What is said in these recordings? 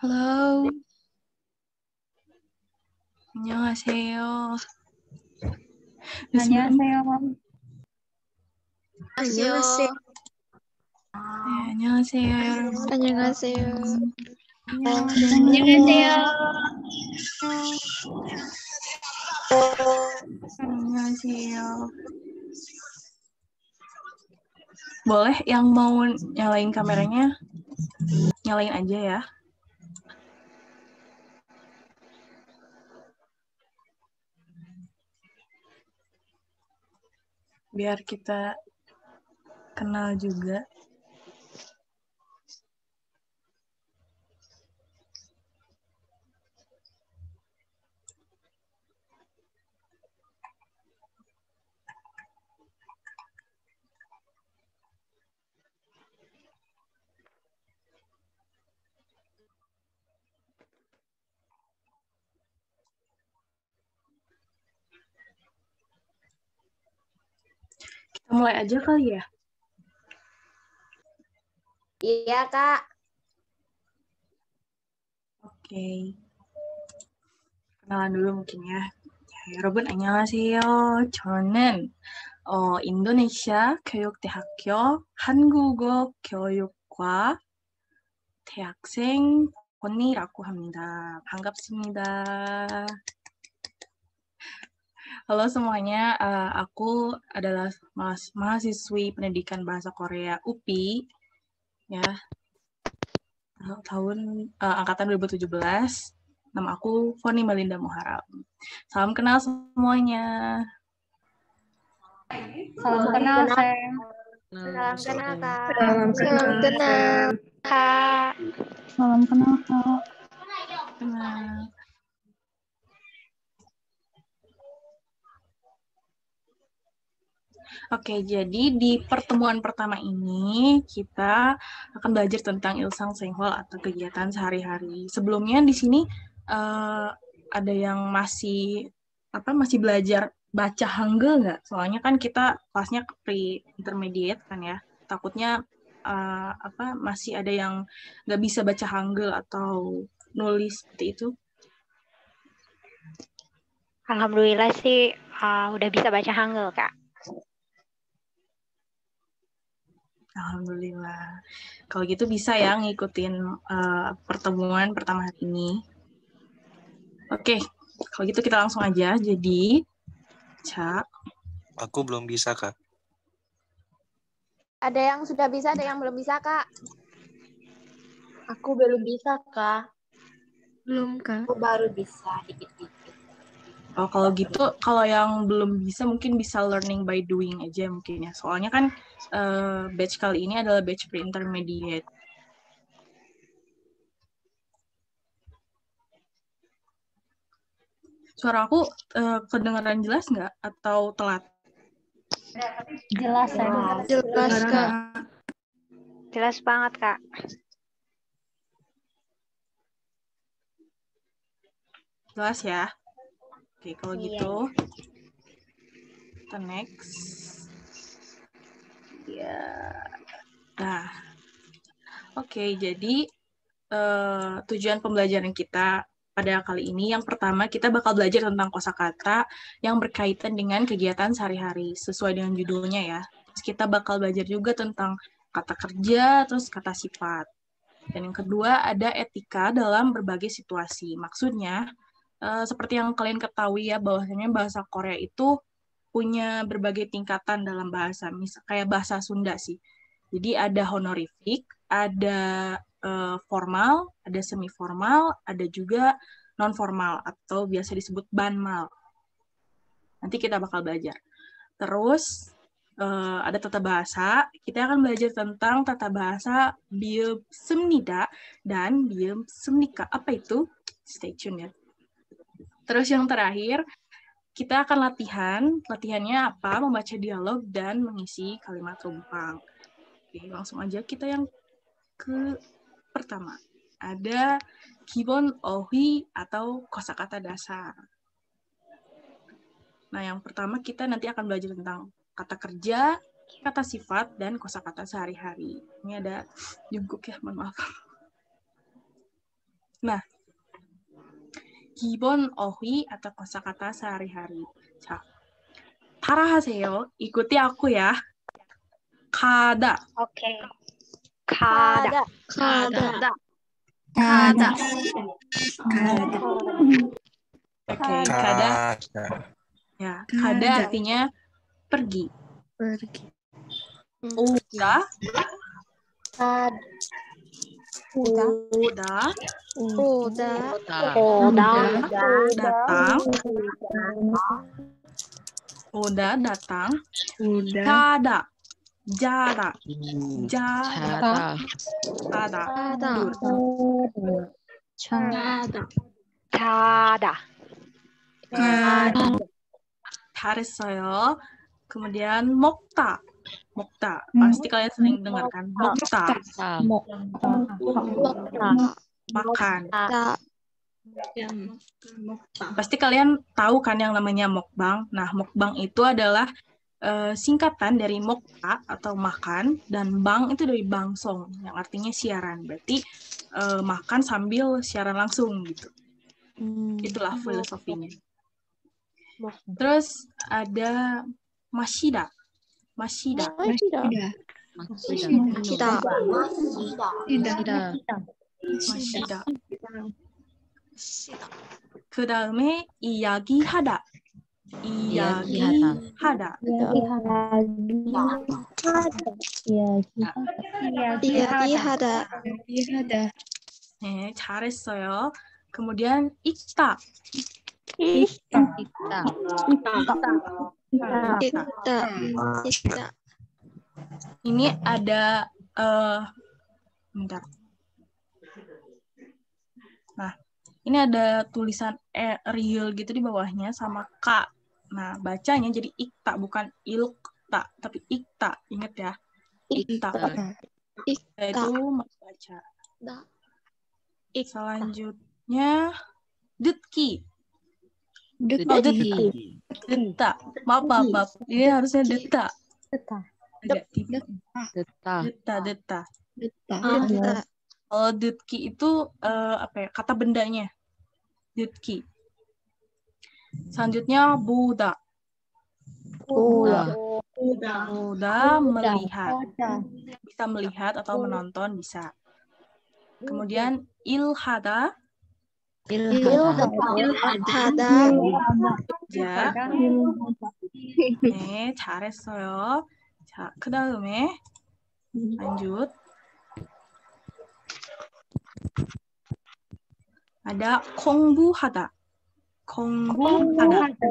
Halo. 안녕하세요. 안녕하세요. 안녕하세요. 네, 안녕하세요, 여러분. 안녕하세요. 안녕하세요. Boleh yang mau nyalain kameranya, nyalain aja ya. Biar kita kenal juga. Kita mulai aja kali ya. Iya, Kak. Oke. Kenalan dulu mungkin ya. 여러분 안녕하세요. 저는 인도네시아 교육대학교 한국어 교육과 대학생 권니라고 합니다. 반갑습니다. Halo semuanya, aku adalah mahasiswi pendidikan bahasa Korea UPI, ya, angkatan 2017. Nama aku Foni Melinda Muharram. Salam kenal semuanya. Salam kenal, Sam. Salam kenal, Kak. Salam Salam kenal, Kak. Salam kenal, Kak. Kenal. Oke, jadi di pertemuan pertama ini kita akan belajar tentang ilsang senghol atau kegiatan sehari-hari. Sebelumnya di sini ada yang masih belajar baca Hangul nggak? Soalnya kan kita kelasnya pre-intermediate kan ya. Takutnya masih ada yang nggak bisa baca Hangul atau nulis seperti itu. Alhamdulillah sih udah bisa baca Hangul, Kak. Alhamdulillah. Kalau gitu bisa ya ngikutin pertemuan pertama hari ini. Oke, kalau gitu kita langsung aja. Jadi, Cak. Aku belum bisa, Kak. Ada yang sudah bisa, ada yang belum bisa, Kak. Aku belum bisa, Kak. Belum, Kak. Aku baru bisa dikit-dikit. Oh, kalau gitu, kalau yang belum bisa mungkin bisa learning by doing aja mungkin ya. Soalnya kan batch kali ini adalah batch pre-intermediate. Suara aku kedengaran jelas nggak? Atau telat? Jelas, Sam. Jelas, Kak. Jelas banget, Kak. Jelas ya? Oke, kalau gitu kita next. Ya. Nah. Oke, jadi tujuan pembelajaran kita pada kali ini yang pertama kita bakal belajar tentang kosakata yang berkaitan dengan kegiatan sehari-hari sesuai dengan judulnya ya. Terus kita bakal belajar juga tentang kata kerja, terus kata sifat. Dan yang kedua ada etika dalam berbagai situasi. Maksudnya seperti yang kalian ketahui ya, bahwasanya bahasa Korea itu punya berbagai tingkatan dalam bahasa, kayak bahasa Sunda sih. Jadi ada honorific, ada formal, ada semi formal, ada juga non formal atau biasa disebut banmal. Nanti kita bakal belajar. Terus ada tata bahasa. Kita akan belajar tentang tata bahasa biomsemnida dan biomsemnika. Apa itu? Stay tune ya. Terus yang terakhir, kita akan latihan. Latihannya apa? Membaca dialog dan mengisi kalimat rumpang. Oke, langsung aja kita yang ke pertama. Ada kibon ohi atau kosakata dasar. Nah, yang pertama kita nanti akan belajar tentang kata kerja, kata sifat, dan kosakata sehari-hari. Ini ada jungkuk ya, mohon maaf. Nah, 기본 어휘 atau kosakata sehari-hari. 자, 따라하세요. Ikuti aku ya. 가다, Oke. Kada. Kada. Kada. Oke, kada. Ya, kada artinya pergi. Pergi. Uda, Udah. uda, Udah. datang. Uda, datang. Udah. Kada, jada, jada, kada, tidur. Kada. 잘했어요. Kemudian 먹다. 먹다. Pasti kalian sering dengar kan? 먹다. Makan. Pasti kalian tahu kan yang namanya mukbang. Nah, mukbang itu adalah singkatan dari mokta atau makan, dan bang itu dari bangsong yang artinya siaran. Berarti makan sambil siaran langsung gitu. Itulah filosofinya. Terus ada masida. Masida. masida. 그다음에 이야기하다. 이야기하다. 네, 잘했어요. kemudian 읽다. Ini ada bentar. Nah, ini ada tulisan real gitu di bawahnya sama K. Nah, bacanya jadi ikta, bukan ilkta, tapi ikta. Ingat ya, ikta. Itu membaca. Selanjutnya, detki. Deta. Maaf. Ini harusnya deta. Deta. Kalau detki itu apa ya? Kata bendanya. Detki. Selanjutnya Buddha. Buddha melihat. Bisa melihat atau menonton bisa. Kemudian ilhada. 자, 네, 잘했어요. 자, 그 다음에 lanjut. ada 공부하다. 공부하다,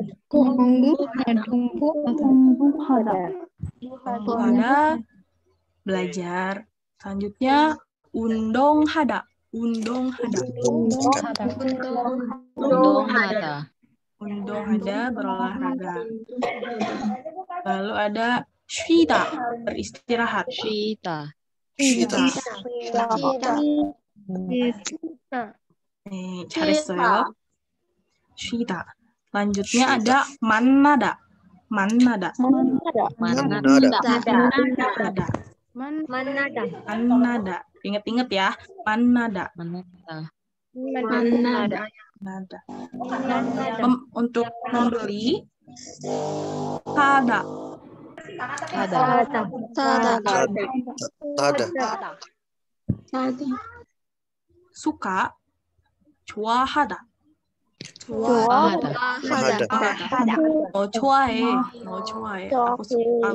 belajar. Selanjutnya 운동하다. 운동하다, berolahraga. Lalu ada 쉬다, beristirahat. 쉬다. 네, 잘했어요. 쉬다. Lanjutnya ada 만나다. Ingat-ingat ya, 만나다. Untuk membeli, 사다. suka, 좋아하다. 좋아해. aku suka.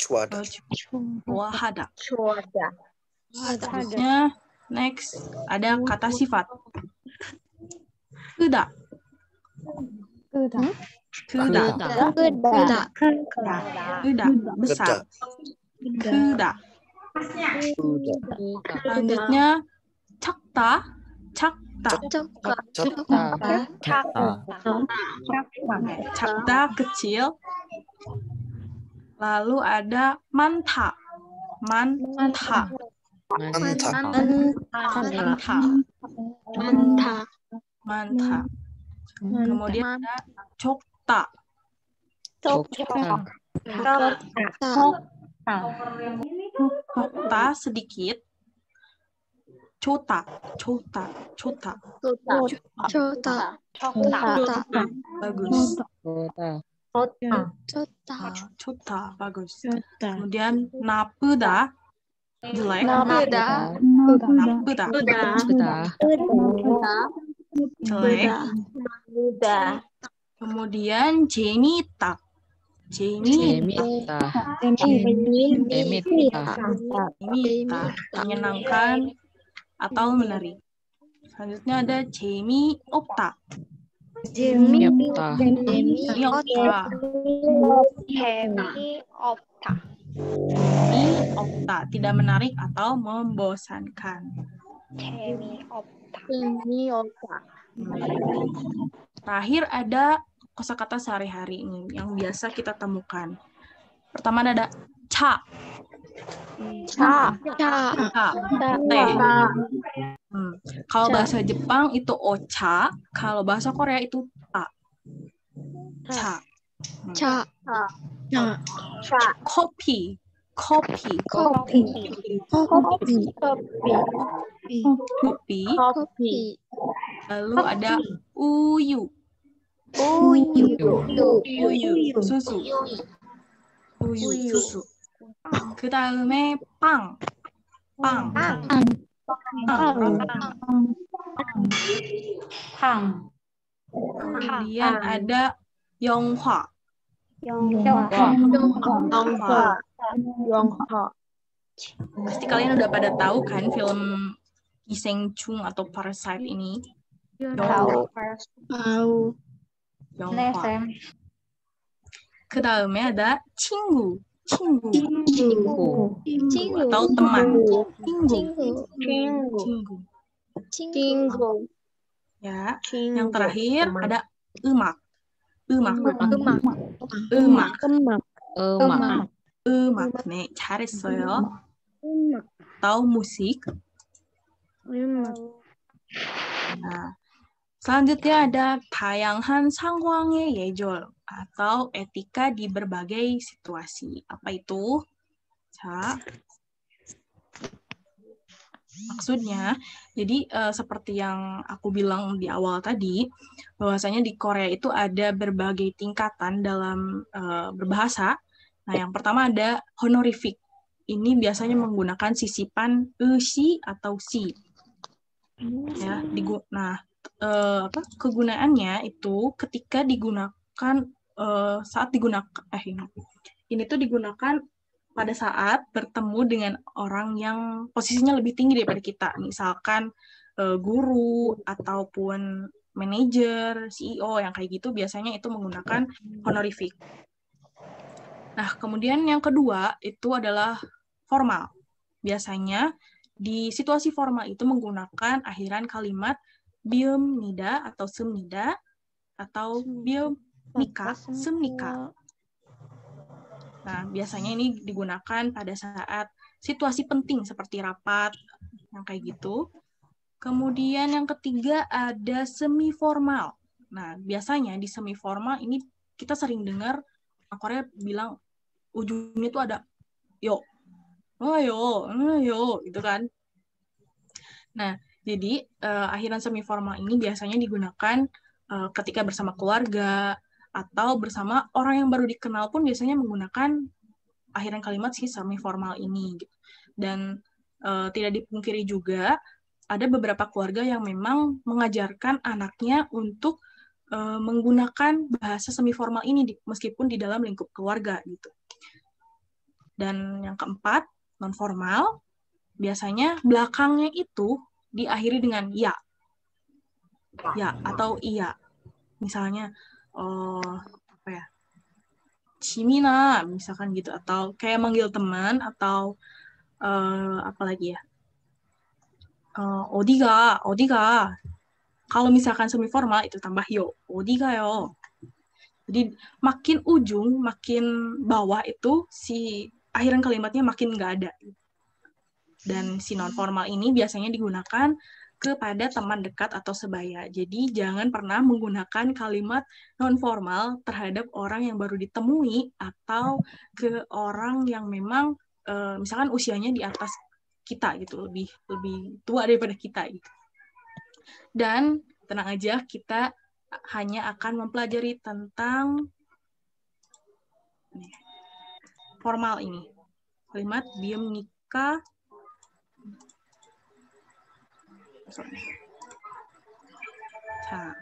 좋아하다. Selanjutnya, next, ada kata sifat. 크다. Besar. 크다. Selanjutnya, 작다. 작다, kecil. Lalu ada manta. Kemudian ada cokta. Okta sedikit. Chota. Bagus. Chota, bagus. Kemudian napuda, jelek. Napuda, jelek. Kemudian jemita, menyenangkan atau menarik. Selanjutnya ada jemiopta. Jemiopta, tidak menarik atau membosankan. Terakhir ada kosakata sehari-hari ini yang biasa kita temukan. Pertama ada cha. Teh. Kalau bahasa Jepang itu ocha, kalau bahasa Korea itu ta. Cha. Kopi. Lalu ada uyu. Susu. 그다음에 빵. Kemudian ada 영화. Pasti kalian udah pada tahu kan film Gisengsung atau Parasite ini? Tahu. 영화. 그다음에 ada 친구 atau teman. 친구. Ya, yang terakhir ada 음악. 네, 잘했어요. atau musik. Nah, selanjutnya ada 다양한 상황의 예절 atau etika di berbagai situasi. Apa itu? Maksudnya, jadi seperti yang aku bilang di awal tadi, bahwasanya di Korea itu ada berbagai tingkatan dalam berbahasa. Nah, yang pertama ada honorific. Ini biasanya menggunakan sisipan si atau si. Ya, kegunaannya itu ketika digunakan saat digunakan ini tuh digunakan pada saat bertemu dengan orang yang posisinya lebih tinggi daripada kita, misalkan guru ataupun manajer, CEO yang kayak gitu biasanya itu menggunakan honorific. Nah, kemudian yang kedua itu adalah formal. Biasanya di situasi formal itu menggunakan akhiran kalimat biumnida atau sumnida atau biumnika, sumnika. Nah, biasanya ini digunakan pada saat situasi penting seperti rapat, yang kayak gitu. Kemudian yang ketiga ada semi formal. Nah, biasanya di semi formal ini kita sering dengar orang Korea bilang ujungnya itu ada yo, gitu kan. Nah, jadi akhiran semi formal ini biasanya digunakan ketika bersama keluarga atau bersama orang yang baru dikenal pun biasanya menggunakan akhiran kalimat si semi formal ini. Gitu. Dan tidak dipungkiri juga ada beberapa keluarga yang memang mengajarkan anaknya untuk menggunakan bahasa semi formal ini meskipun di dalam lingkup keluarga gitu. Dan yang keempat, non formal, biasanya belakangnya itu diakhiri dengan ya atau iya. Misalnya Cimina misalkan gitu, atau kayak manggil teman, atau apalagi ya, Odiga. Kalau misalkan semi formal itu tambah yo, Odiga yo. Jadi makin ujung, makin bawah itu si akhiran kalimatnya makin nggak ada. Dan si non formal ini biasanya digunakan kepada teman dekat atau sebaya. Jadi jangan pernah menggunakan kalimat non-formal terhadap orang yang baru ditemui atau ke orang yang memang misalkan usianya di atas kita gitu, lebih tua daripada kita gitu. Dan tenang aja, kita hanya akan mempelajari tentang formal ini. Kalimat biem nikah. Nah,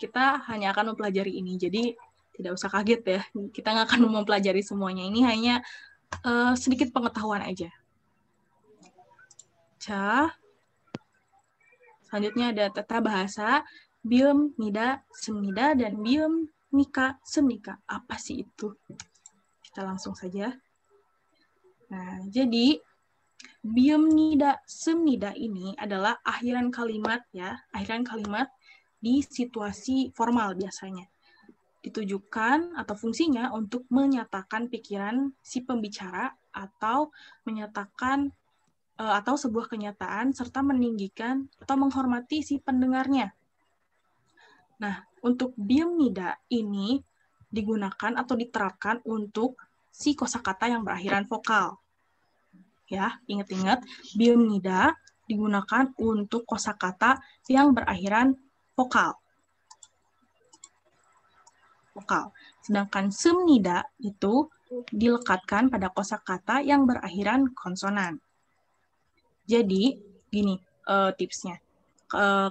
kita hanya akan mempelajari ini, jadi tidak usah kaget ya. Kita nggak akan mempelajari semuanya. Ini hanya sedikit pengetahuan aja. Selanjutnya ada tata bahasa biem nida semnida dan biem nika semnika. Apa sih itu? Kita langsung saja. Nah, jadi biem nida semnida ini adalah akhiran kalimat ya, akhiran kalimat di situasi formal biasanya. Ditujukan atau fungsinya untuk menyatakan pikiran si pembicara atau menyatakan atau sebuah kenyataan serta meninggikan atau menghormati si pendengarnya. Nah, untuk biem nida ini digunakan atau diterapkan untuk si kosakata yang berakhiran vokal. Ya, ingat-ingat, biem nida digunakan untuk kosakata yang berakhiran vokal. Sedangkan semnida itu dilekatkan pada kosakata yang berakhiran konsonan. Jadi, gini tipsnya.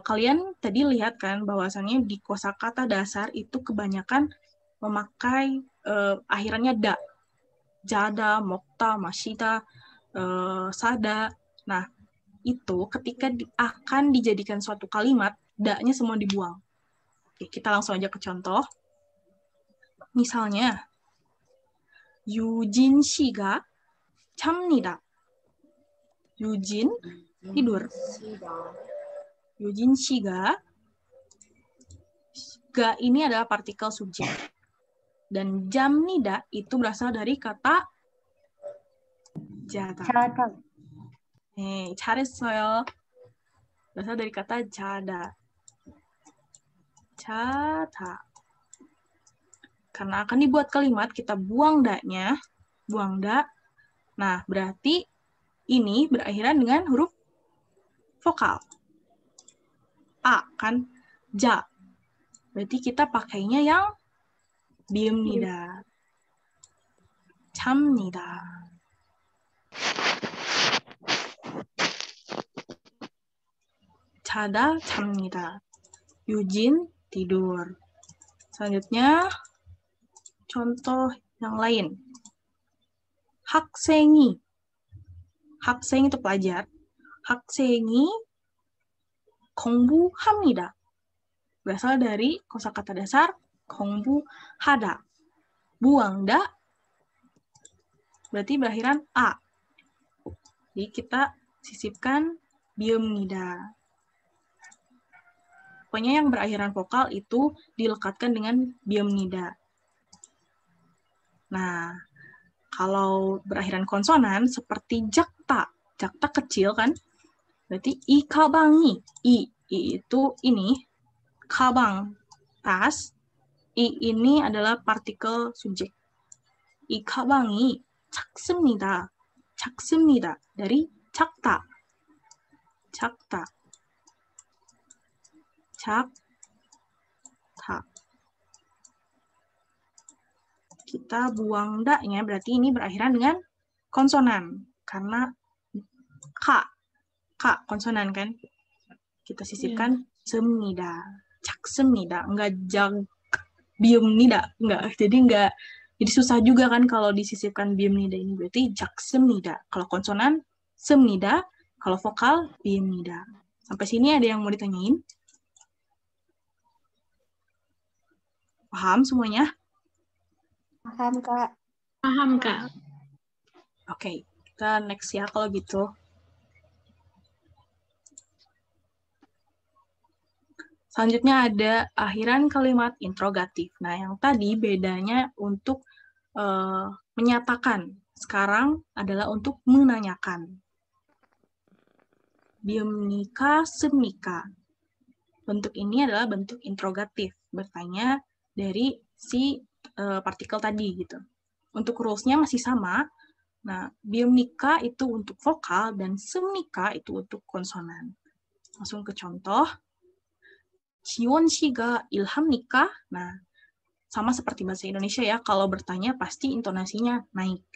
Kalian tadi lihat kan bahwasannya di kosakata dasar itu kebanyakan memakai akhirannya da. Jada, mokta, mashita, sada. Nah, itu ketika akan dijadikan suatu kalimat, da-nya semua dibuang. Oke, kita langsung aja ke contoh. Misalnya, Yujin shiga chamnida. Yujin tidur. Yujin shiga. Ga ini adalah partikel subjek. Dan jamnida itu berasal dari kata jada. 잘했어요. berasal dari kata jada. Jada. Karena akan dibuat kalimat, kita buang da-nya. Buang da. Nah, berarti ini berakhiran dengan huruf vokal. A, kan? Ja. Berarti kita pakainya yang biemnida. 참nida. 자다, 참nida. Yujin, tidur. Selanjutnya, contoh yang lain. 학생이. 학생 itu pelajar. 학생이 공부합니다. Berasal dari kosakata dasar 공부하다. Buang da berarti berakhiran a. Jadi kita sisipkan biemnida. Pokoknya yang berakhiran vokal itu dilekatkan dengan biemnida. Nah, kalau berakhiran konsonan seperti jakta. Jakta kecil kan? Berarti i kabangi. I itu ini. Kabang, tas. I ini adalah partikel subjek. I kabangi 작습니다. 작습니다. Dari 작다. 작다. 작다. Kita buang da-nya, berarti ini berakhiran dengan konsonan. Karena ka konsonan kan. Kita sisipkan semnida. 작습니다. Enggak biemnida. Enggak. Jadi susah juga kan kalau disisipkan biemnida ini. Berarti 작습니다. Kalau konsonan, semnida. Kalau vokal, biemnida. Sampai sini ada yang mau ditanyain? Paham semuanya? Paham, Kak. Paham, Kak. Oke, kita next ya kalau gitu. Selanjutnya ada akhiran kalimat interrogatif. Nah, yang tadi bedanya untuk menyatakan. Sekarang adalah untuk menanyakan. biomnika semnika. Bentuk ini adalah bentuk interrogatif, bertanya dari si partikel tadi gitu. Untuk rules-nya masih sama. Nah, biomnika itu untuk vokal dan semnika itu untuk konsonan. Langsung ke contoh. 지원 씨가 ilhamnika. Nah, sama seperti bahasa Indonesia ya, kalau bertanya pasti intonasinya naik.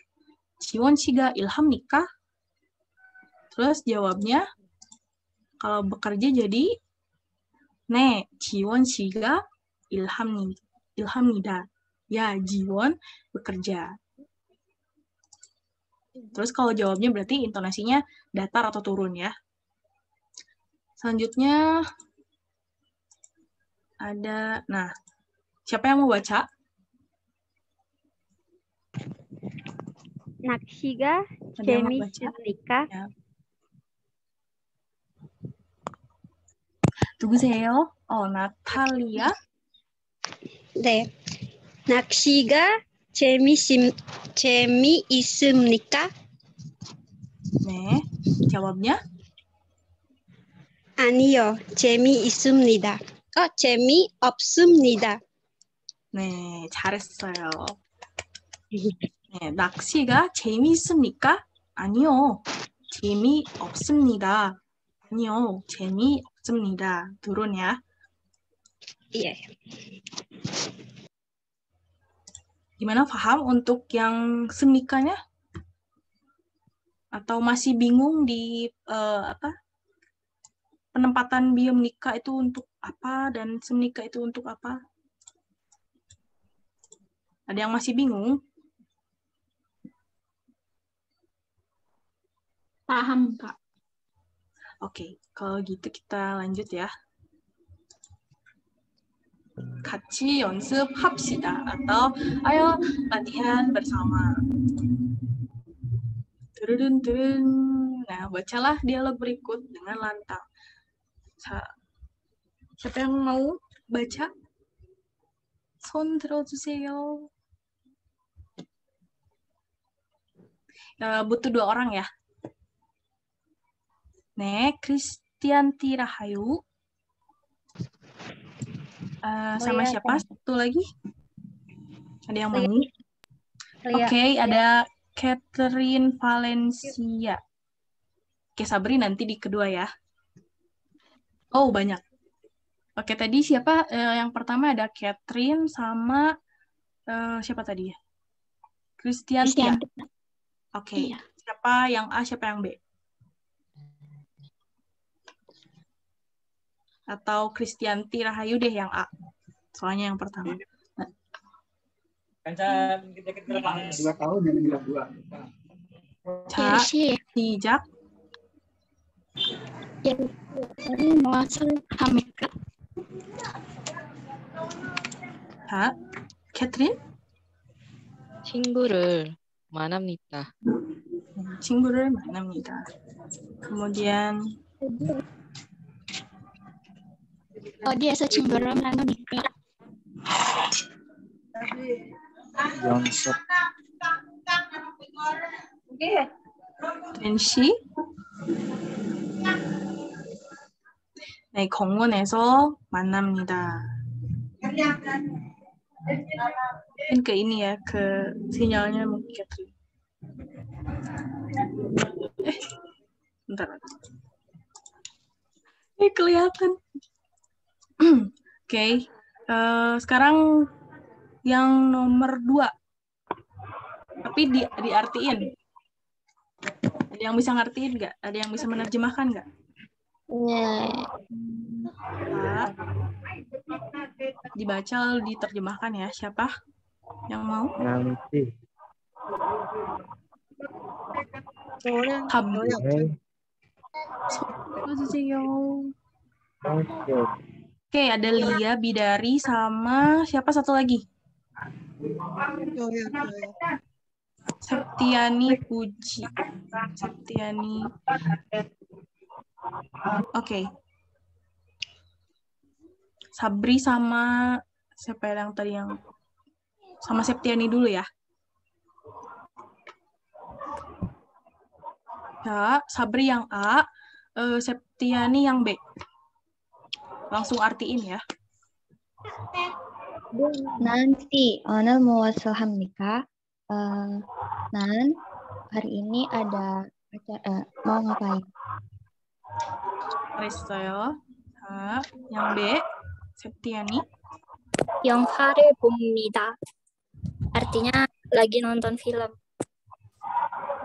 지원 씨가 ilhamnika. Terus jawabnya kalau bekerja jadi 네, 지원 씨가 ilhamnida. Ya, 지원 bekerja. Terus kalau jawabnya berarti intonasinya datar atau turun ya. Selanjutnya ada, nah, siapa yang mau baca? 낚시가 Ada yang mau baca? 재미있습니까? Ya. 누구세요? 나탈리아? 네. 낚시가 재미있습니까? 네, jawabnya? 아니요, 재미있습니다. 재미없습니다. 네, 잘했어요. 네, 낚시가 재미있습니까? 아니요, 재미없습니다. 아니요, 재미없습니다. turun ya. Iya. Gimana, paham untuk yang semikanya? Atau masih bingung di penempatan biomnika itu untuk apa dan semnika itu untuk apa? Ada yang masih bingung? Paham, Kak. Oke, kalau gitu kita lanjut ya. 같이 연습합시다 atau ayo latihan bersama. Turun. Nah, bacalah dialog berikut dengan lantang. Siapa yang mau baca? 손 들어주세요. Butuh 2 orang ya. 네, 크리스티안티 라하유. Sama ya, siapa? Satu lagi? Ada yang mau? Lia. Oke, ada Catherine Valencia. Oke, Sabri nanti di kedua ya. Oh, banyak. Oke, tadi siapa? Yang pertama ada Catherine sama siapa tadi ya? Kristianti ya? Oke. Iya. Siapa yang A, siapa yang B? Atau Kristianti Rahayu deh yang A. Soalnya yang pertama. Kancan kita 2 tahun yang bilang 2. 자, 예시. 시작. 무엇을 합니까? 자, 캐트린? 친구를 만납니다. 친구를 만납니다. Kemudian 어디에서 친구를 만납니까? 연습. 렌시? 네, 공원에서 만납니다. Mungkin ke ini ya, ke sinyalnya mungkin Catherine. Bentar. Kelihatan. Oke. Sekarang yang nomor 2. Tapi diartiin. Ada yang bisa ngertiin nggak? Ada yang bisa menerjemahkan nggak? Pak. Dibaca lalu diterjemahkan ya. Siapa yang mau? Nanti. Oke, ada Lia, Bidari, sama siapa satu lagi? Septiani Puji. Septiani. Oke. Sabri sama siapa yang tadi yang sama Septiani dulu ya. Ya, Sabri yang A, Septiani yang B. Langsung artiin ya. Nanti, Onel muwassal hamnika. Nan, hari ini ada acara, mau ngapain? 잘했어요. 자, yang B. Septiani. 영화를 봅니다. Artinya lagi nonton film.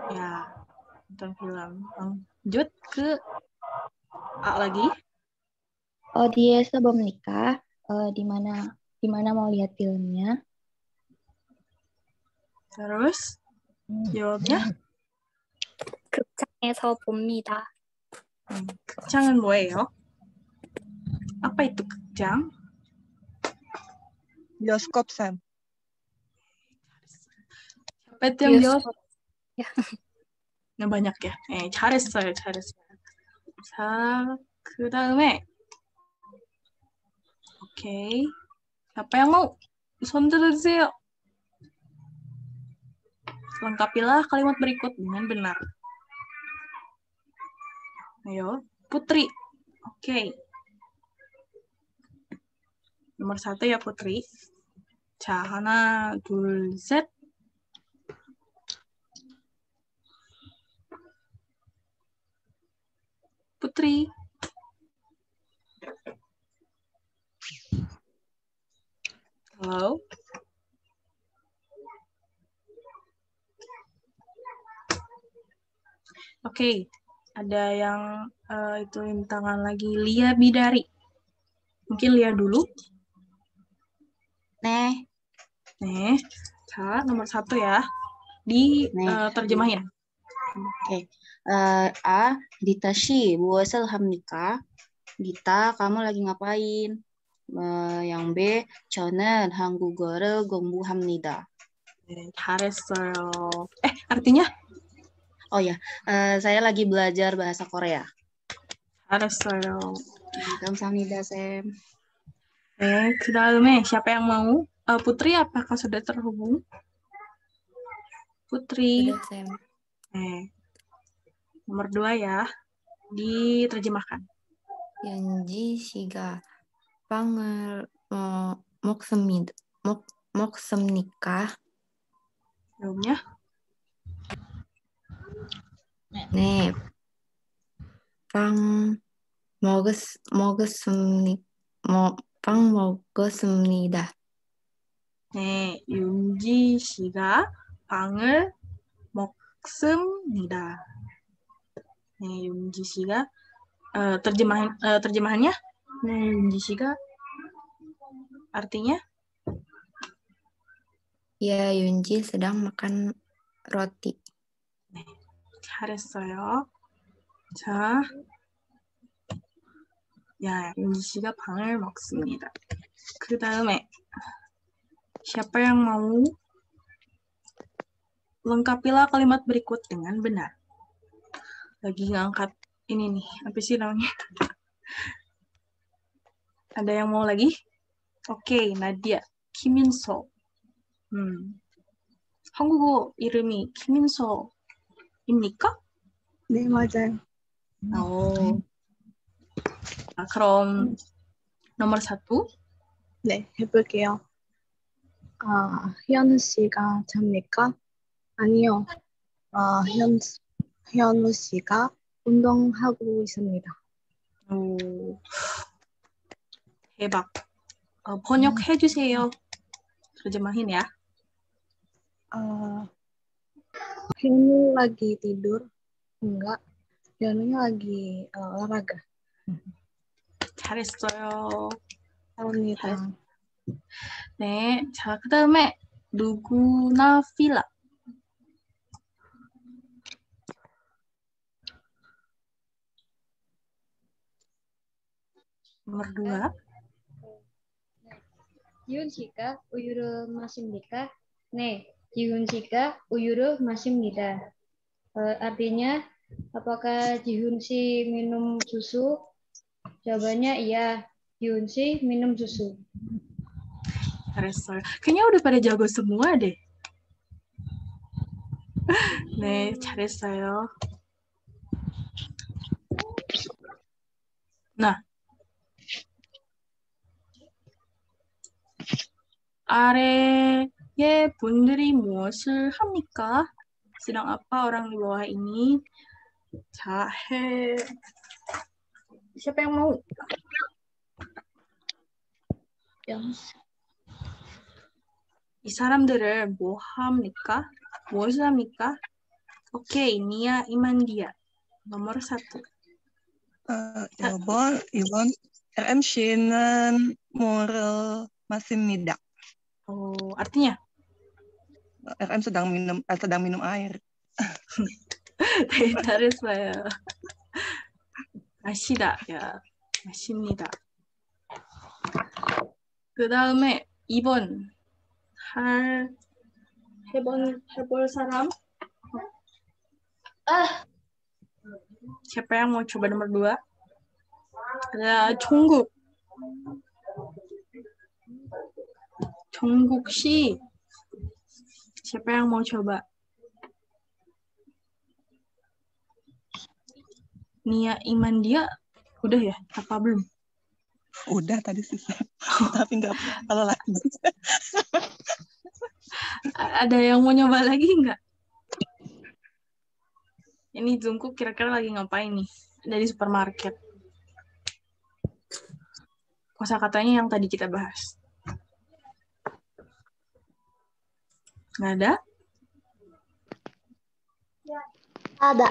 Ya, nonton film. Lanjut ke A lagi. Dia sebelum nikah. Di mana mau lihat filmnya? Terus jawabnya 극장에서 봅니다. 극장은 뭐예요? Apa itu 극장? Bioskop, Sam. Siapa itu yang jawab? bioskop. Ya. Nah, banyak ya. 잘했어요. 자, 그 다음에 오케이. Siapa yang mau? 손 들어주세요. Lengkapilah kalimat berikut dengan benar. Ayo, Putri. Oke. Nomor 1 ya, Putri. 자, 하나, 둘, 셋. Putri. Halo. Oke, ada yang ituin tangan lagi. Lia Bidari. Mungkin Lia dulu. 네, 자, nomor 1 ya. Terjemahin. 오케이. Dita 씨, 무엇을 합니까? Dita, kamu lagi ngapain? Yang B, 저는 한국어를 공부합니다. 네, 잘했어요. artinya? Oh ya, saya lagi belajar bahasa Korea. 잘했어요. 감사합니다, Sam. 네, 그 다음에 siapa yang mau? Putri, apakah sudah terhubung? Putri. Sudah, Sam. Nomor 2 ya. Diterjemahkan. 윤지 씨가 빵을 먹습니까? Jawabnya? 네, 빵 먹었습니다. 네, 윤지 씨가 빵을 먹습니다. 네, 윤지 씨가 terjemahannya? 네, 윤지 씨가 artinya? Ya, Yunji sedang makan roti. 네, 잘했어요. 자, 야, 윤지 씨가 빵을 먹습니다. 그 다음에 siapa yang mau? Lengkapilah kalimat berikut dengan benar. Lagi ngangkat ini nih, apa sih namanya? Ada yang mau lagi? Oke, Nadia. 김인서입니까? 한국어 이름이 김인서입니까? 네, 맞아요. 그럼 nomor 1. 네, 해볼게요. 현우 씨가 잡니까? 아니요. 현우 씨가 운동하고 있습니다. 오, 대박. 번역해 주세요. terjemahin ya. 현우 lagi tidur? Enggak. 현우nya lagi olahraga. 잘했어요. 감사합니다. 네, 자, 그 다음에 누구나 필라. nomor 2. 지훈 씨가 우유를 마십니까? 네, 지훈 씨가 우유를 마십니다. Artinya, apakah Jihun si minum susu? Jawabannya iya, Jihun si minum susu. 잘했어요. 그냥 udah pada jago semua deh. 네, 잘했어요. Nah, 아래의 분들이 무엇을 합니까? Sedang apa orang di bawah ini? 자, siapa yang mau? 이 사람들을 뭐 합니까? 무엇을 합니까? Oke, Nia Imandia. Nomor 1. 이번 RM 씨는 물을 마십니다. Artinya? RM sedang minum air. 네, 잘했어요. 마시다, 야, 마십니다. 그 다음에 2번. 해볼 사람? Siapa yang mau coba nomor 2? Ada Jungkook. Jungkook 씨. Siapa yang mau coba? Nia Imandia udah ya? Apa belum? Udah tadi sih. Tapi nggak kalau lagi. Ada yang mau nyoba lagi nggak? Ini Jungkook kira-kira lagi ngapain nih? Dari supermarket. Kosakatanya yang tadi kita bahas. Nggak ada? Ada.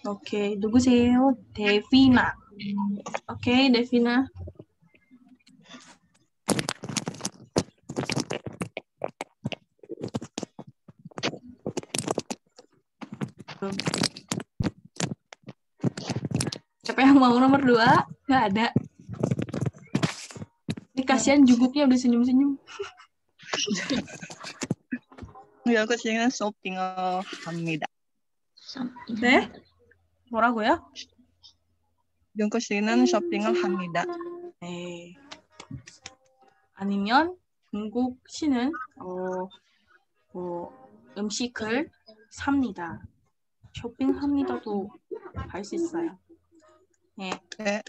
Oke, 누구세요? Devina. Oke, Devina. Siapa yang mau nomor 2? Nggak ada. Ini kasihan Jungkooknya udah senyum-senyum. 여기 씨는 쇼핑을 합니다. 네? 뭐라고요? 윤코 씨는 쇼핑을 합니다. 네. 아니면 중국 씨는 음식을 삽니다. 쇼핑합니다도 할 수 있어요. 네. 네.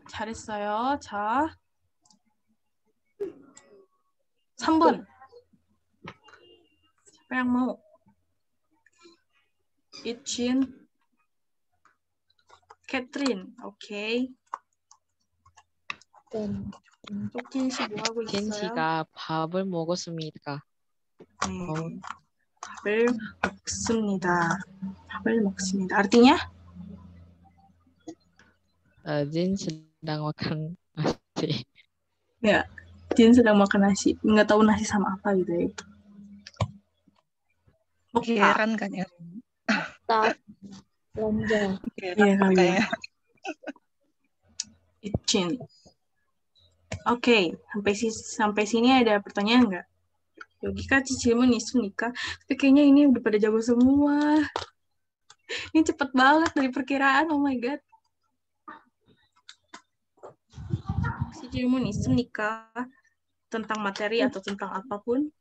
잘했어요. 자, 3번. Siapa yang mau? Itchin. Catherine. Oke. 쪽진 씨 뭐 하고 진 있어요? 씨가 밥을 먹었습니다. 네. 밥을 먹습니다. 밥을 먹습니다. Artinya? Jin sedang makan nasi. Ya, Jin sedang makan nasi. Nggak tahu nasi sama apa gitu ya. Keran kan ya? Tak. Belanja. Iya kali ya. Itchin. Oke, sampai sini ada pertanyaan nggak? Yogika 질문 있습니까? Tapi kayaknya ini udah pada jago semua. Ini cepet banget dari perkiraan. Oh my god. 질문 있습니까? Tentang materi atau tentang apapun?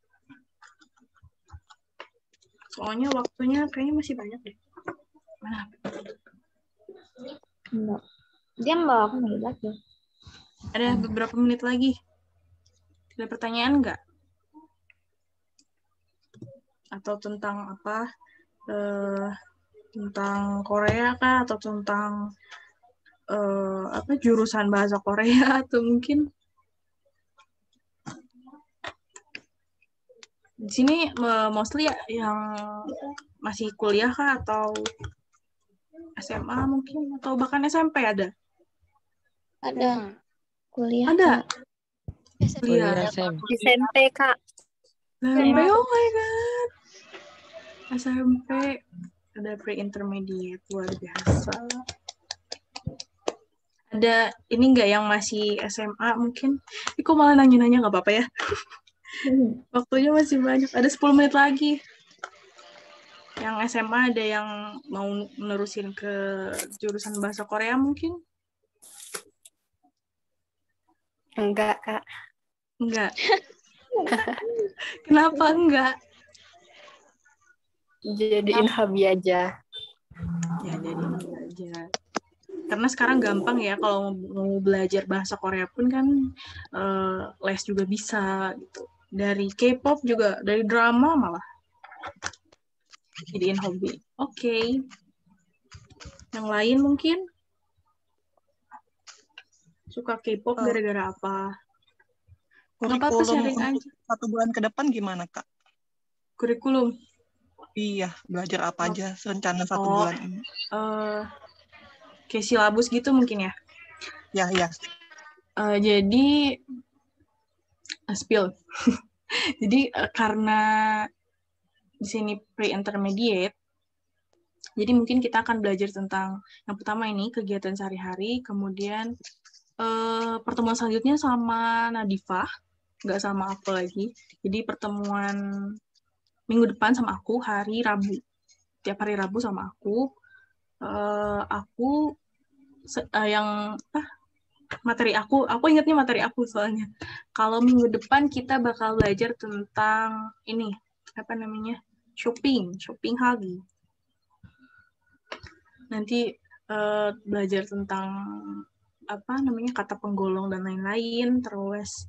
Soalnya waktunya kayaknya masih banyak deh. Mana? Enggak. Dia mbak aku nggak lagi. Ada beberapa menit lagi. Ada pertanyaan nggak? Atau tentang apa? Tentang Korea kah? Atau tentang jurusan bahasa Korea atau mungkin di sini mostly yang masih kuliah kah atau SMA mungkin atau bahkan SMP ada? Ada. Kuliah. Ada. Kuliah SMP, Kak. SMP, oh my god. SMP ada pre-intermediate, luar biasa. Ada ini nggak yang masih SMA mungkin? Kok malah nanya-nanya nggak apa-apa ya? Waktunya masih banyak. Ada 10 menit lagi. Yang SMA ada yang mau menerusin ke jurusan bahasa Korea mungkin? Enggak, Kak. Enggak. Kenapa enggak? Jadiin hobi aja. Ya, jadiin hobi aja. Karena sekarang gampang ya kalau mau belajar bahasa Korea pun kan les juga bisa gitu. Dari K-pop juga, dari drama malah jadiin hobi. Oke. Yang lain mungkin suka K-pop gara-gara apa? Nggak apa-apa, Kurikulum sharing untuk aja. 1 bulan ke depan gimana, Kak? Kurikulum. Iya, belajar apa aja rencana 1 bulan ini? Kayak silabus gitu mungkin ya? Ya. Jadi, spill. Jadi, karena di sini pre-intermediate, jadi mungkin kita akan belajar tentang yang pertama ini kegiatan sehari-hari, kemudian pertemuan selanjutnya sama Nadifah, nggak sama aku lagi. Jadi pertemuan minggu depan sama aku hari Rabu. Tiap hari Rabu sama aku. Materi aku ingatnya materi aku soalnya. Kalau minggu depan kita bakal belajar tentang ini, shopping lagi. Nanti belajar tentang kata penggolong dan lain-lain, terus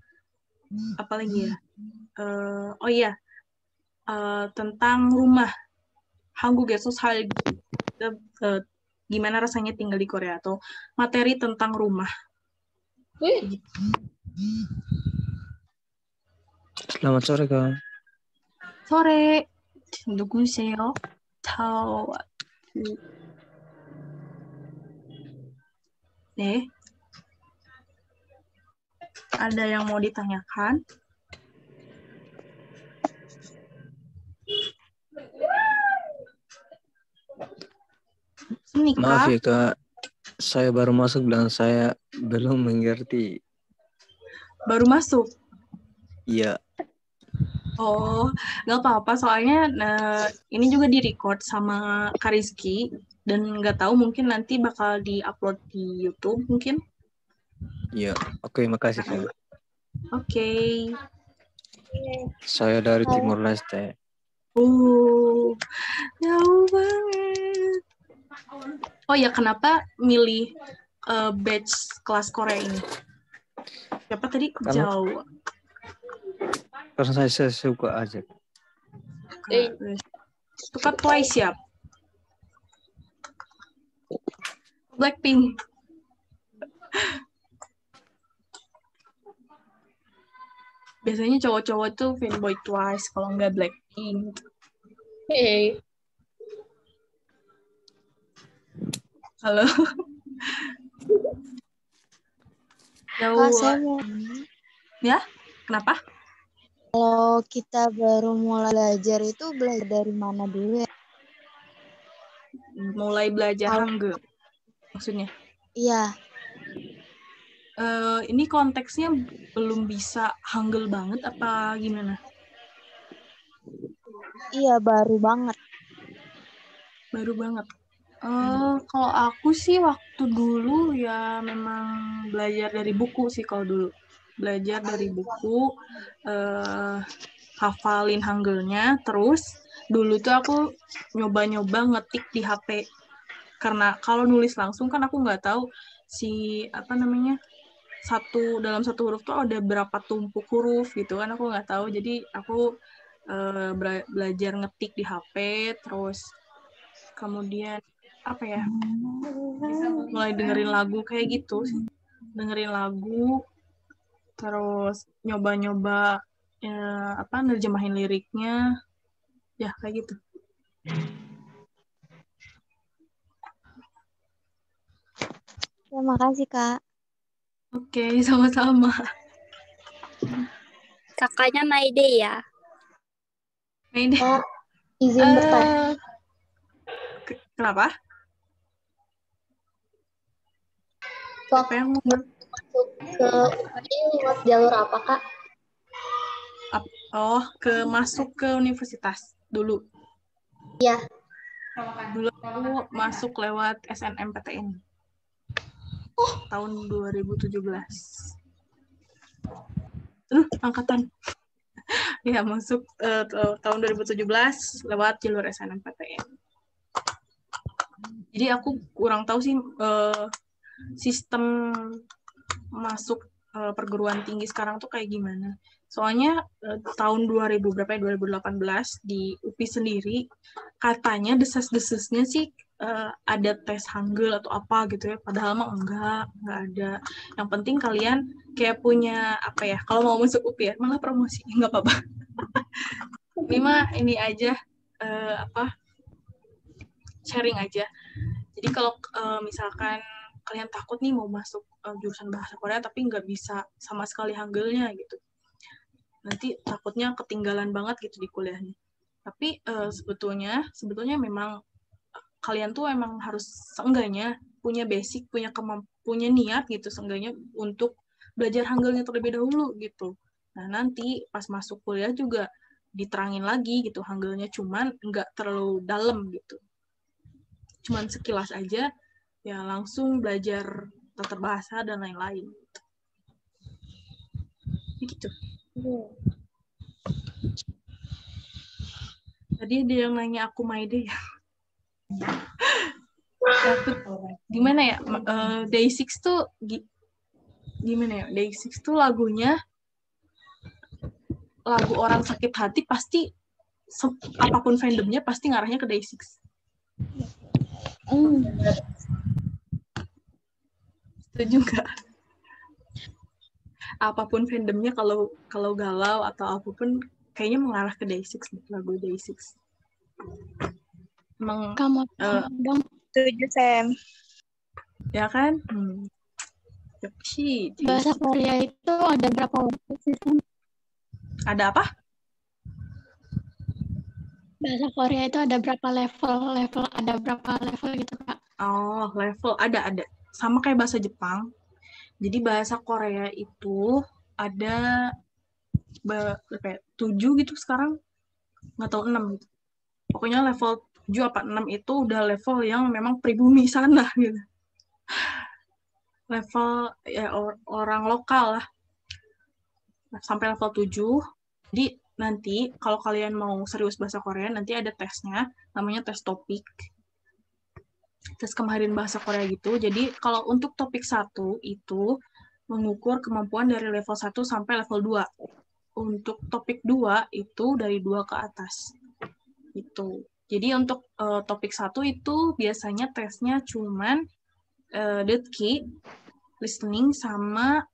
apa lagi ya? Tentang rumah. 한국에서 살기. Gimana rasanya tinggal di Korea, atau materi tentang rumah. Selamat sore, Kak. Sore. 누구세요? 네. Ada yang mau ditanyakan? Maaf ya, Kak. Saya baru masuk dan saya belum mengerti. Baru masuk? Iya. Oh, nggak apa-apa. Soalnya ini juga di-record sama Kak Rizky. Dan nggak tahu, mungkin nanti bakal di-upload di YouTube mungkin. Iya. Oke, makasih, Kak. Oke. Saya dari Timor Leste. Jauh banget. Oh ya, kenapa milih batch kelas Korea ini? Siapa tadi? Jauh. Karena saya suka aja. Suka Twice ya? Blackpink. Biasanya cowok-cowok tuh fanboy Twice, kalau nggak Blackpink. Hey. Halo. Kak, saya mau... Ya, kenapa? Kalau kita baru mulai belajar itu belajar dari mana dulu ya? Mulai belajar Hangul, maksudnya? Iya. Ini konteksnya belum bisa Hangul banget apa gimana? Iya, baru banget. Baru banget. Kalau aku sih waktu dulu ya memang belajar dari buku sih kalau dulu. Belajar dari buku, hafalin Hangulnya, terus dulu tuh aku nyoba-nyoba ngetik di HP. Karena kalau nulis langsung kan aku nggak tahu dalam satu huruf tuh ada berapa tumpuk huruf gitu kan, aku nggak tahu. Jadi aku belajar ngetik di HP, terus kemudian mulai dengerin lagu kayak gitu, dengerin lagu, terus nyoba-nyoba nerjemahin liriknya, ya kayak gitu. Terima kasih, Kak. Oke, sama-sama. Kakaknya Maide ya? Maide. Izin bertanya. Kenapa? Siapa yang mau masuk ke ini lewat jalur apa, Kak? Masuk ke universitas dulu. Iya. Dulu aku masuk lewat SNMPTN. Tahun 2017. Angkatan. Ya, masuk tahun 2017 lewat jalur SNMPTN. Jadi aku kurang tahu sih sistem masuk perguruan tinggi sekarang tuh kayak gimana. Soalnya tahun 2000 berapa ya, 2018 di UPI sendiri katanya desas-desusnya sih ada tes Hangul atau apa gitu ya, padahal mah enggak ada. Yang penting kalian kayak punya apa ya, kalau mau masuk UPI ya, malah promosi, enggak apa-apa. Ini mah ini aja sharing aja. Jadi kalau misalkan kalian takut nih mau masuk jurusan bahasa Korea tapi nggak bisa sama sekali Hangulnya gitu, nanti takutnya ketinggalan banget gitu di kuliahnya. Tapi sebetulnya memang kalian tuh emang harus seenggaknya punya basic, punya niat gitu seenggaknya untuk belajar Hangulnya terlebih dahulu gitu. Nah nanti pas masuk kuliah juga diterangin lagi gitu Hangulnya, cuman nggak terlalu dalam gitu, cuman sekilas aja ya, langsung belajar tata bahasa dan lain-lain gitu. Tadi ada yang nanya aku Maide ya. Gimana ya, Day6 tuh gimana ya, Day6 tuh lagunya lagu orang sakit hati, pasti apapun fandomnya pasti ngarahnya ke Day6. Setuju nggak? Apapun fandomnya kalau galau atau apapun kayaknya mengarah ke Day6, lagu Day6. Emang Kamu dong. Setuju, Sam. Ya kan? Bahasa Korea itu ada berapa level sih, Sam? Ada apa? Bahasa Korea itu ada berapa level ada berapa level gitu, Kak? Oh, level ada. Sama kayak bahasa Jepang. Jadi bahasa Korea itu ada berapa ya? 7 gitu sekarang. Nggak tahu 6 gitu. Pokoknya level 7 apa 6 itu udah level yang memang pribumi sana gitu. Level ya orang lokal lah. Sampai level 7. Jadi nanti kalau kalian mau serius bahasa Korea, nanti ada tesnya, namanya tes topik. Tes kemahiran bahasa Korea gitu. Jadi kalau untuk topik 1 itu mengukur kemampuan dari level 1 sampai level 2. Untuk topik 2 itu dari 2 ke atas. Itu. Jadi untuk topik 1 itu biasanya tesnya cuman Deutki, listening, sama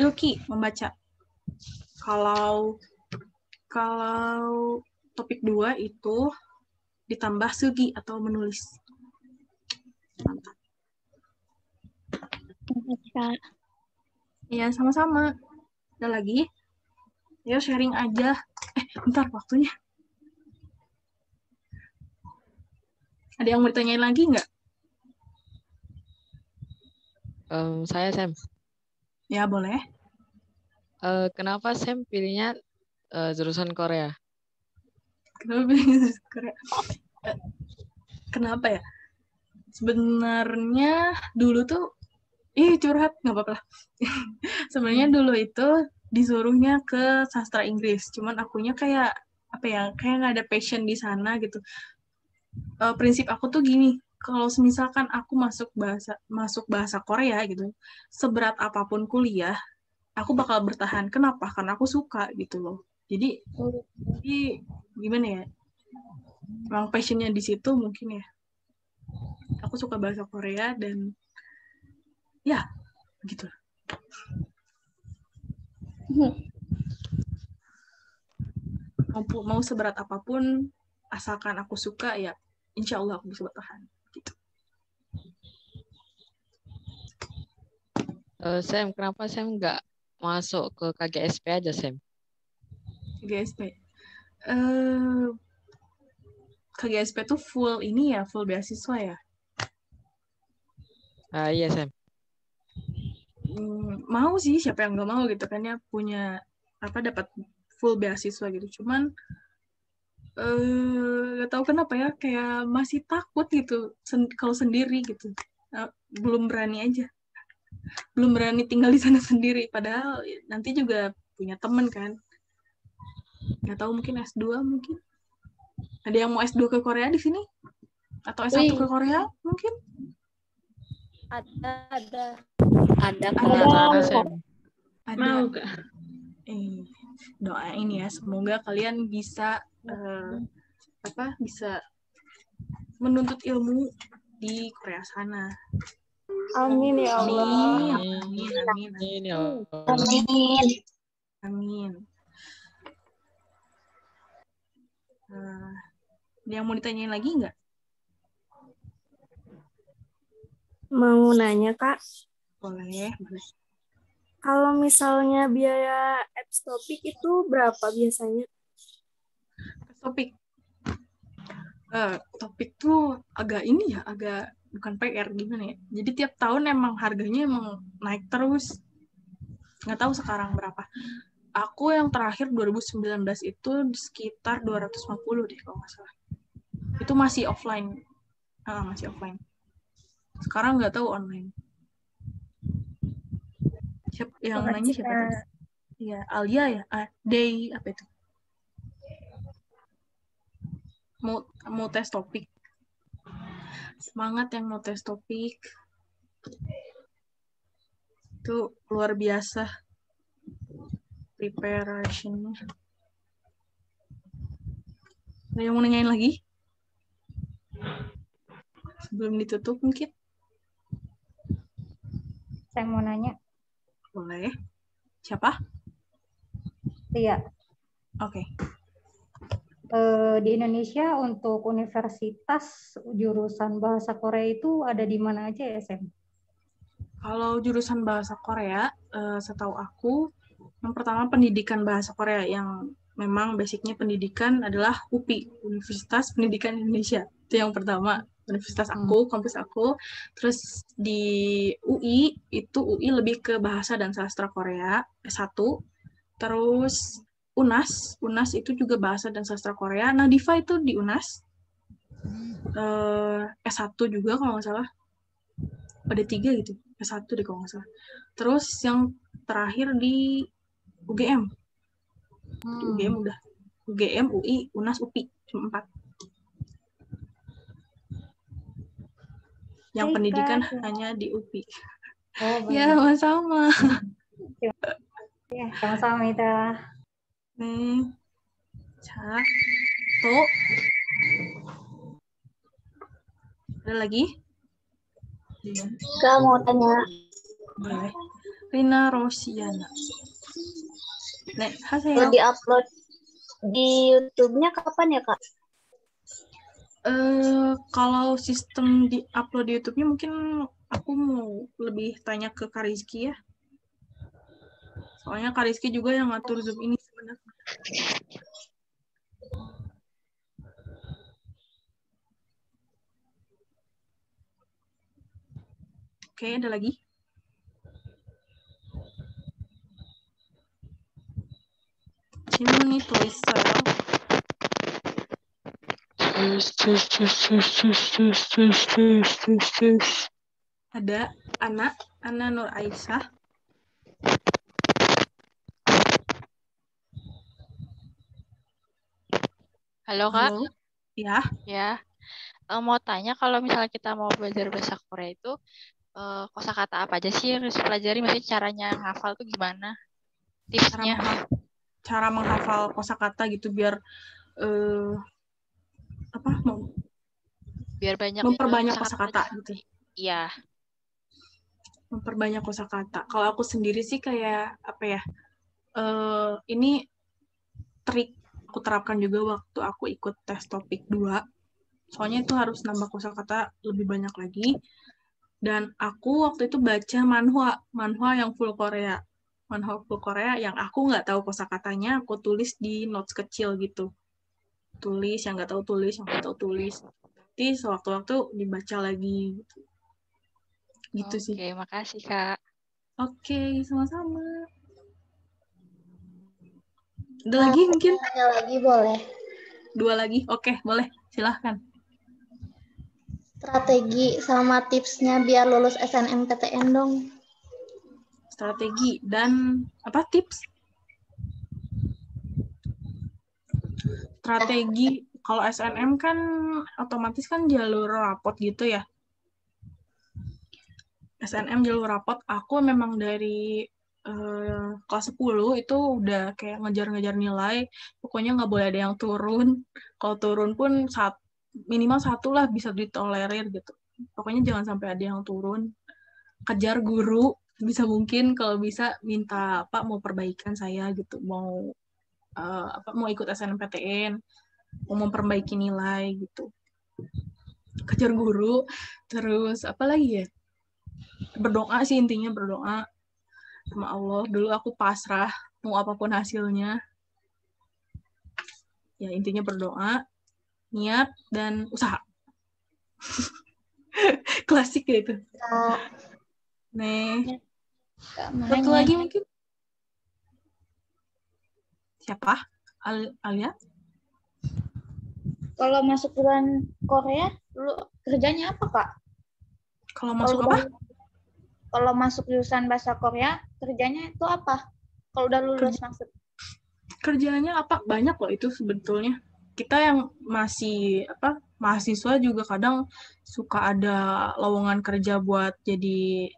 Ilki, membaca. Kalau topik 2 itu ditambah Sugi atau menulis. Mantap. Iya, sama-sama. Ada lagi? Ya, sharing aja. Bentar, waktunya. Ada yang mau ditanyain lagi nggak? Saya Sam. Ya, boleh. Kenapa Sam pilihnya jurusan Korea? Kenapa pilih jurusan Korea? Kenapa ya? Sebenarnya dulu tuh, curhat, nggak apa-apa lah. Sebenarnya dulu itu disuruhnya ke sastra Inggris, cuman akunya kayak nggak ada passion di sana gitu. Prinsip aku tuh gini, kalau misalkan aku masuk bahasa Korea gitu, seberat apapun kuliah, aku bakal bertahan. Kenapa? Karena aku suka gitu loh. Jadi gimana ya? Emang passionnya di situ mungkin ya. Aku suka bahasa Korea dan ya gitu. Mau seberat apapun, asalkan aku suka ya, insya Allah aku bisa bertahan. Gitu. Sam, kenapa Sam nggak masuk ke KGSP aja, Sam? KGSP. KGSP tuh full beasiswa ya? Iya, Sam. Mau sih, siapa yang nggak mau gitu kan ya, punya dapat full beasiswa gitu. Cuman nggak tahu kenapa ya, kayak masih takut gitu kalau sendiri gitu. Belum berani aja. Belum berani tinggal di sana sendiri, padahal nanti juga punya temen kan. Nggak tahu, mungkin S2 mungkin. Ada yang mau S2 ke Korea di sini? Atau S1 ke Korea mungkin? Ada. Ada, Ada. Mau, Kak. Doain ya, semoga kalian bisa bisa menuntut ilmu di Korea sana. Amin ya Allah. Amin. Ada yang mau ditanyain lagi nggak? Mau nanya, Kak. Boleh. Kalau misalnya biaya apps topik itu berapa biasanya? Topik tuh agak bukan PR gimana ya. Jadi tiap tahun emang harganya emang naik terus. Nggak tahu sekarang berapa. Aku yang terakhir 2019 itu sekitar 250 deh kalau nggak salah. Itu masih offline. Masih offline. Sekarang nggak tahu online. Yang nanya siapa tadi? Iya, Alia ya? Day apa itu? Mau tes topik. Semangat yang mau tes topik. Itu luar biasa preparation-nya. Ada yang mau nanyain lagi? Sebelum ditutup mungkin? Saya mau nanya. Boleh. Siapa? Iya. Oke. Di Indonesia untuk universitas jurusan bahasa Korea itu ada di mana aja ya, Sam? Kalau jurusan bahasa Korea, setahu aku, yang pertama pendidikan bahasa Korea yang memang basicnya pendidikan adalah UPI, Universitas Pendidikan Indonesia. Itu yang pertama, universitas aku, kampus aku. Terus di UI, itu UI lebih ke bahasa dan sastra Korea, S1. Terus UNAS itu juga bahasa dan sastra Korea. Nah, Diva itu di UNAS. S1 juga kalau nggak salah. Ada 3 gitu. S1 deh kalau nggak salah. Terus yang terakhir di UGM. Di UGM udah. UGM, UI, UNAS, UPI. Cuma 4. Yang pendidikan hanya di UPI. Oh, ya, sama-sama. Ya, sama-sama Mita. Satu. Ada lagi? Kak mau tanya. Boleh. Rina Rosiana. Kalau di-upload di YouTube-nya kapan ya, Kak? Kalau sistem di-upload di YouTube-nya mungkin aku mau lebih tanya ke Kak Rizky ya. Soalnya Kak Rizky juga yang ngatur Zoom ini sebenarnya. Oke, ada lagi? 질문이 더 있어요. Ada Ana Nur Aisyah. Halo Kak. Halo. Ya. Ya. Mau tanya kalau misalnya kita mau belajar bahasa Korea itu kosakata apa aja sih yang harus pelajari? Maksudnya caranya ngafal tuh gimana? Tipsnya? Cara menghafal kosakata gitu biar biar banyak memperbanyak kosakata gitu. Iya. Memperbanyak kosakata. Kalau aku sendiri sih kayak apa ya? Ini trik aku terapkan juga waktu aku ikut tes topik 2. Soalnya itu harus nambah kosakata lebih banyak lagi. Dan aku waktu itu baca manhwa yang full Korea. Manhwa full Korea yang aku nggak tahu kosakatanya, aku tulis di notes kecil gitu. Tulis, yang nggak tahu tulis, yang nggak tahu tulis. Nanti sewaktu-waktu dibaca lagi. Gitu sih. Oke, makasih Kak. Oke, sama-sama. Ada lagi mungkin? Tanya lagi boleh. 2 lagi? Oke, boleh. Silahkan. Strategi sama tipsnya biar lulus SNMPTN dong. Strategi dan apa tips? Strategi kalau SNM kan otomatis kan jalur rapot gitu ya. SNM jalur rapot, aku memang dari kelas 10 itu udah kayak ngejar-ngejar nilai, pokoknya nggak boleh ada yang turun. Kalau turun pun minimal 1 lah bisa ditolerir gitu. Pokoknya jangan sampai ada yang turun. Kejar guru, bisa mungkin kalau bisa minta Pak mau perbaikan saya gitu, mau mau ikut SNMPTN, mau memperbaiki nilai gitu. Kejar guru, terus apa lagi ya? Berdoa sih, intinya berdoa sama Allah. Dulu aku pasrah mau apapun hasilnya. Ya intinya berdoa, niat, dan usaha. Klasik gitu. Nih. Satu lagi mungkin. Siapa? Alia? Kalau masuk bulan Korea, dulu kerjanya apa, Kak? Kalau masuk apa? Kalau masuk jurusan bahasa Korea, kerjanya itu apa? Kalau udah lulus maksud. Kerjanya apa? Banyak loh itu sebetulnya. Kita yang masih mahasiswa juga kadang suka ada lowongan kerja buat jadi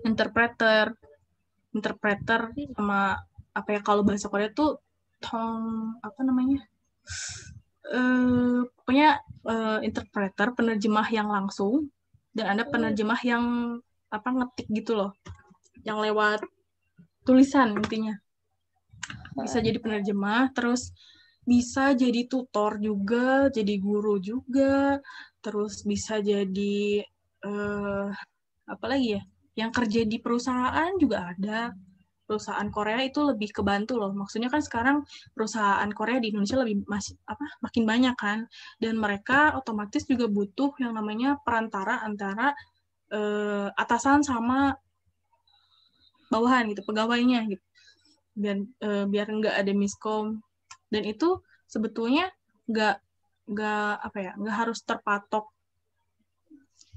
interpreter sama apa ya, kalau bahasa Korea tuh pokoknya interpreter, penerjemah yang langsung, dan ada penerjemah yang ngetik gitu loh, yang lewat tulisan intinya. Bisa jadi penerjemah, terus bisa jadi tutor juga, jadi guru juga, terus bisa jadi apa lagi ya, yang kerja di perusahaan juga ada. Perusahaan Korea itu lebih kebantu loh. Maksudnya kan sekarang perusahaan Korea di Indonesia makin banyak kan, dan mereka otomatis juga butuh yang namanya perantara antara atasan sama bawahan gitu, pegawainya gitu. Dan biar nggak ada miskom. Dan itu sebetulnya nggak harus terpatok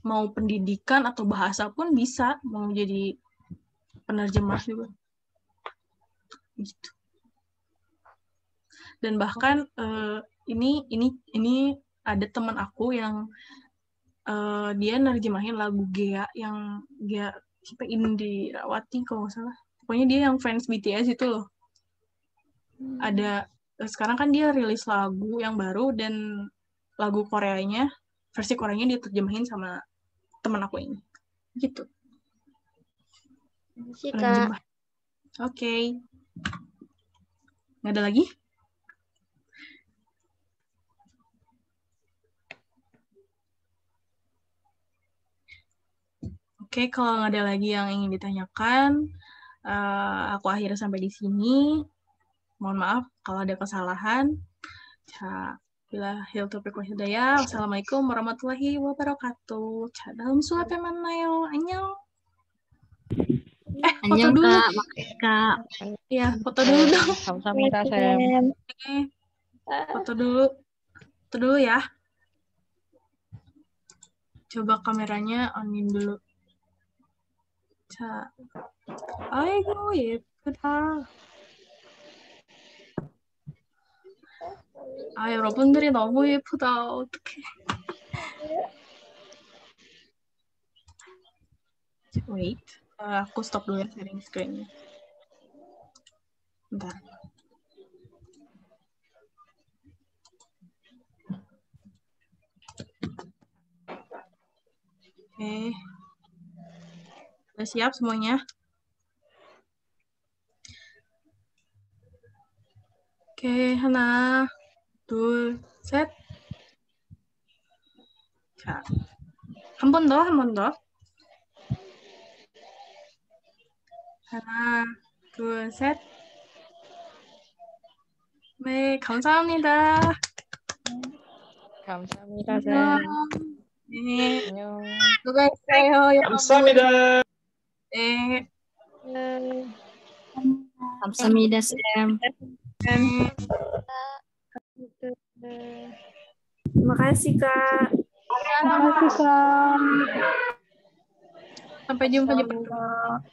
mau pendidikan atau bahasa pun bisa, mau jadi penerjemah juga. Gitu. Dan bahkan ini ada teman aku yang dia nerjemahin lagu Gea yang siapa, Indirawati kalau nggak salah. Pokoknya dia yang fans BTS itu loh. Ada sekarang kan dia rilis lagu yang baru, dan lagu Koreanya, versi Koreanya diterjemahin sama teman aku ini. Gitu. Penerjemah. Oke. Nggak ada lagi? Oke, kalau nggak ada lagi yang ingin ditanyakan, aku akhiri sampai di sini. Mohon maaf kalau ada kesalahan. Bilahil taufiq wal hidayah. Wassalamualaikum warahmatullahi wabarakatuh. Dalam suatu manayo. Annyeong. Foto dulu. Kak. Iya, foto dulu dong. Sama-sama, Sam. Foto dulu ya. Coba kameranya onin dulu. 아이고 예쁘다. 여러분들이 너무 예쁘다. 어떡해. Wait, aku stop dulu ya sharing screen. Bentar. Oke. Udah siap semuanya? Oke, 하나, 둘, 셋. 자, 한 번 더. 하나, 둘, 셋. 네, 감사합니다. 감사합니다, Sam. 네. 안녕. 수고했어요, 여러분. 감사합니다. 네. 감사합니다, Sam. Terima kasih, Kak. Terima kasih, Kak. Sampai jumpa di pertemuan.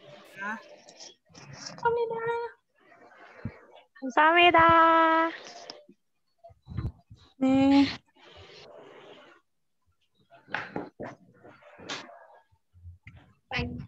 감사합니다. 네. Thank